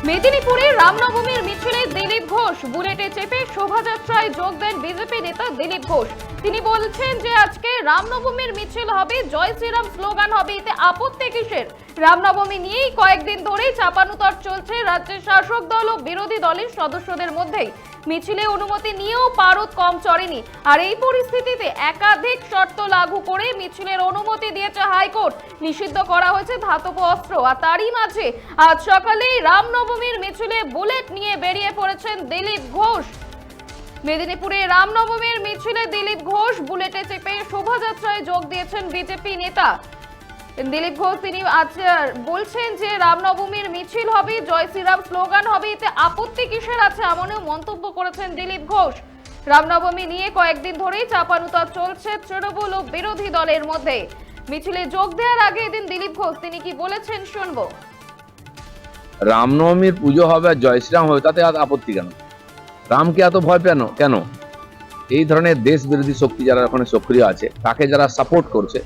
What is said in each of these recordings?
মেদিনীপুরে রামনবমীর মিছিলে দিলীপ ঘোষ, বুলেটে চেপে শোভাযাত্রায় যোগ দেন বিজেপি নেতা দিলীপ ঘোষ। তিনি বলছেন যে আজকে রামনবমীর মিছিল হবে, জয় শ্রীরাম স্লোগান হবে, এতে আপত্তি কিসের? রামনবমী নিয়েই কয়েকদিন ধরেই চাপানুতর চলছে রাজ্যের শাসক দল ও বিরোধী দলের সদস্যদের মধ্যেই। মিছিলে অনুমতি নিয়েও পারদ কম চড়েনি, আর এই পরিস্থিতিতে একাধিক শর্ত লাগু করে মিছিলের অনুমতি দিয়েছে হাইকোর্ট। নিষিদ্ধ করা হয়েছে ধাতব অস্ত্র, আর তারই মাঝে আজ সকালেই রামনবমীর মিছিলে বুলেট নিয়ে বেরিয়ে পড়েছেন দিলীপ ঘোষ। মেদিনীপুরে রামনবমীর মিছিলে দিলীপ ঘোষ বুলেটে চেপে শোভাযাত্রায় যোগ দিয়েছেন বিজেপি নেতা দিলীপ ঘোষ। তিনি আজ বলছেন যে রামনবমীর মিছিল হবে, জয় শ্রীরাম স্লোগান হবে, এতে আপত্তি কিসের আছে, এমনও মন্তব্য করেছেন দিলীপ ঘোষ। রামনবমী নিয়ে কয়েকদিন ধরেই চাপানুতর চলছে তৃণমূল ও বিরোধী দলের মধ্যে। মিছিলে যোগ দেওয়ার আগে এদিন দিলীপ ঘোষ তিনি কি বলেছেন শুনবো। রামনবমীর পুজো হবে আর জয় শ্রীরাম হবে, তাতে আপত্তি কেন? রামকে এত ভয় পেন কেন? এই ধরনের দেশ বিরোধী শক্তি যারা ওখানে সক্রিয় আছে, তাকে যারা সাপোর্ট করছে,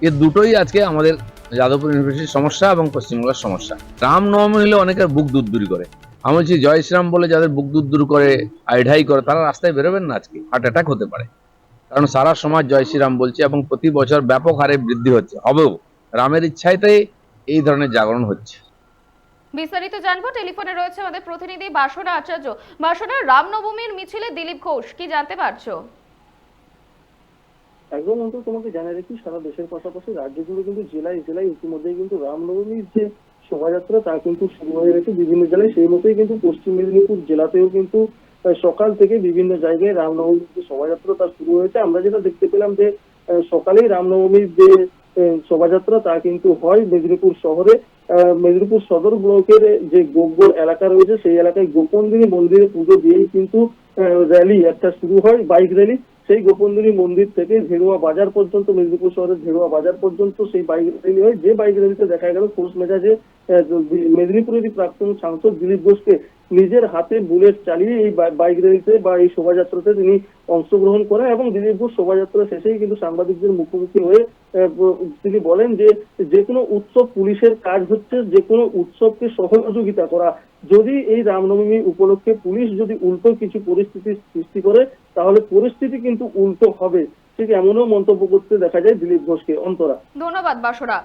এ দুটোই আজকে আমাদের যাদবপুর ইউনিভার্সিটির সমস্যা এবং পশ্চিমবঙ্গের সমস্যা। রামনবমী হলে অনেকের বুক দুরদুরি করে, আমি বলছি জয় শ্রীরাম বলে যাদের বুক দুরদুরি করে, আইঢাই করে, তারা রাস্তায় বেরোবেন না, আজকে হার্ট অ্যাটাক হতে পারে। কারণ সারা সমাজ জয় শ্রীরাম বলছে এবং প্রতি বছর ব্যাপক হারে বৃদ্ধি হচ্ছে, হবেও। রামের ইচ্ছাতেই এই ধরনের জাগরণ হচ্ছে। বিস্তারিত জানবো, টেলিফোনে রয়েছে আমাদের প্রতিনিধি বাসনা আচার্য। বাসনা, রামনবমীর মিছিলে দিলীপ ঘোষ, কি জানতে পারছো? একদম অন্তত তোমাকে জানিয়ে রাখি, সারা দেশের পাশাপাশি রাজ্য জুড়ে কিন্তু জেলায় জেলায় ইতিমধ্যেই কিন্তু রামনবমীর যে শোভাযাত্রা তা কিন্তু শুরু হয়ে গেছে বিভিন্ন জেলায়। সেই মতোই কিন্তু পশ্চিম মেদিনীপুর জেলাতেও কিন্তু সকাল থেকে বিভিন্ন জায়গায় রামনবমীর যে শোভাযাত্রা তা শুরু হয়েছে। আমরা যেটা দেখতে পেলাম যে সকালেই রামনবমীর যে শোভাযাত্রা তা কিন্তু হয় মেদিনীপুর শহরে। মেদিনীপুর সদর ব্লকের যে গোব্বর এলাকা রয়েছে সেই এলাকায় গোপনদিনী মন্দিরে পুজো দিয়েই কিন্তু র্যালি একটা শুরু হয়, বাইক র্যালি। সেই গোপনদিনী মন্দির থেকে ধেড়ুয়া বাজার পর্যন্ত, মেদিনীপুর শহরের ধেড়ুয়া বাজার পর্যন্ত সেই বাইক র্যালি হয়। যে বাইক র্যালিতে দেখা গেল খোশ মেজাজে মেদিনীপুরেরই প্রাক্তন সাংসদ দিলীপ ঘোষকে নিজের হাতে বুলেট চালিয়ে এই বাইক র্যালিতে বা এই শোভাযাত্রাতে তিনি অংশগ্রহণ করেন। এবং দিলীপ ঘোষ শোভাযাত্রা শেষেই কিন্তু সাংবাদিকদের মুখোমুখি হয়ে তিনি বলেন যে কোনো উৎসব পুলিশের কাজ হচ্ছে যে কোনো উৎসবকে সহযোগিতা করা। যদি এই রামনবমী উপলক্ষে পুলিশ যদি উল্টো কিছু পরিস্থিতির সৃষ্টি করে তাহলে পরিস্থিতি কিন্তু উল্টো হবে, ঠিক এমনও মন্তব্য করতে দেখা যায় দিলীপ ঘোষকে। অন্তরা, ধন্যবাদ বাসরা।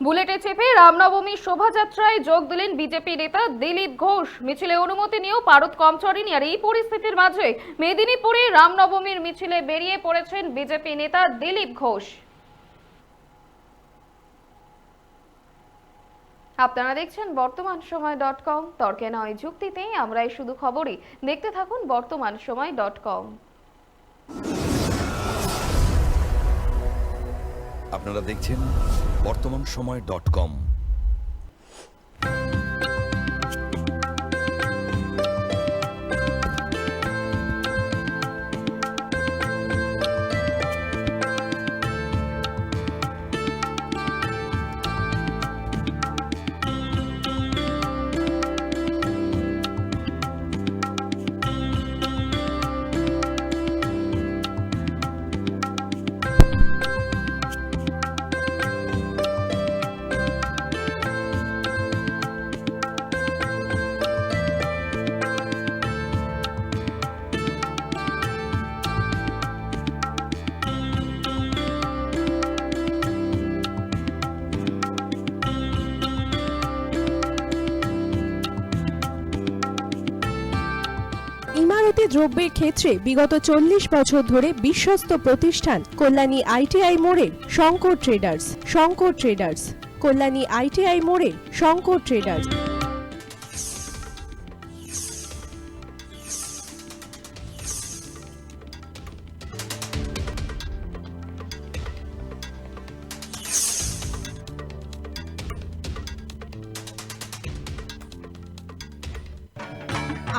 বুলেটে চেপে রামনবমী শোভাযাত্রায় যোগ দিলেন বিজেপি নেতা দিলীপ ঘোষ। মিছিলে অনুমতি নিয়েও পারদ কম চড়েনি, আর এই পরিস্থিতির মাঝে মেদিনীপুরে রামনবমীর মিছিলে বেরিয়ে পড়েছেন বিজেপি নেতা দিলীপ ঘোষ। আপনারা দেখছেন বর্তমানসময়.com, তর্কে নয় যুক্তিতে আমরাই শুধু খবরই। দেখতে থাকুন বর্তমানসময়.com। আপনারা দেখছেন বর্তমানসময়.com। ইমারতি দ্রব্যের ক্ষেত্রে বিগত 40 বছর ধরে বিশ্বস্ত প্রতিষ্ঠান কল্যাণী আইটিআই মোড়ের শঙ্কর ট্রেডার্স, কল্যাণী আইটিআই মোড়ের শঙ্কর ট্রেডার্স।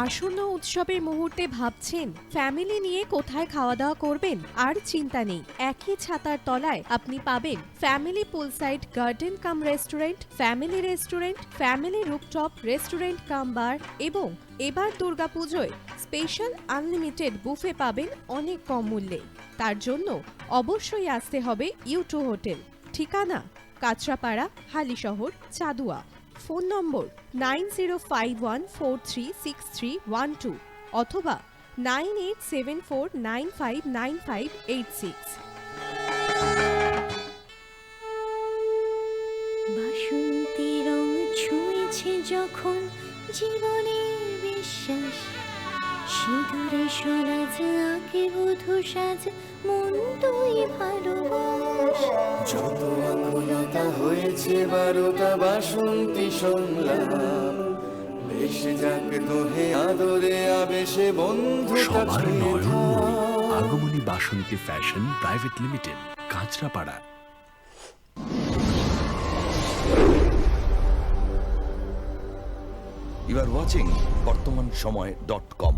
আসন্ন উৎসবের মুহূর্তে ভাবছেন ফ্যামিলি নিয়ে কোথায় খাওয়া দাওয়া করবেন? আর চিন্তা নেই, একই ছাতার তলায় আপনি পাবেন family poolside garden cum restaurant, family rooftop restaurant cum bar, এবং এবার দুর্গাপুজোয় স্পেশাল আনলিমিটেড বুফে পাবেন অনেক কম মূল্যে। তার জন্য অবশ্যই আসতে হবে U2 হোটেল। ঠিকানা কাঁচরাপাড়া, হালিশহর, চাদুয়া। ফোন নম্বর 9051436312 অথবা 9874959586। বাসন্তী রং ছুঁয়েছে যখন জীবনের বিশ্বাস, সিঁদুরে সরাজ আঁকে বধূ সাজ, মন তুই ভালোবাস। যত আকুলতা হয়েছে বারোটা বাসন্তী সংলাপ, ভেসে যাক দোহে আদরে আবেশে বন্ধু সবার নয়নমণি Agamani Basanti fashion private limited, Kanchrapara. You are watching BortomanShomoy.com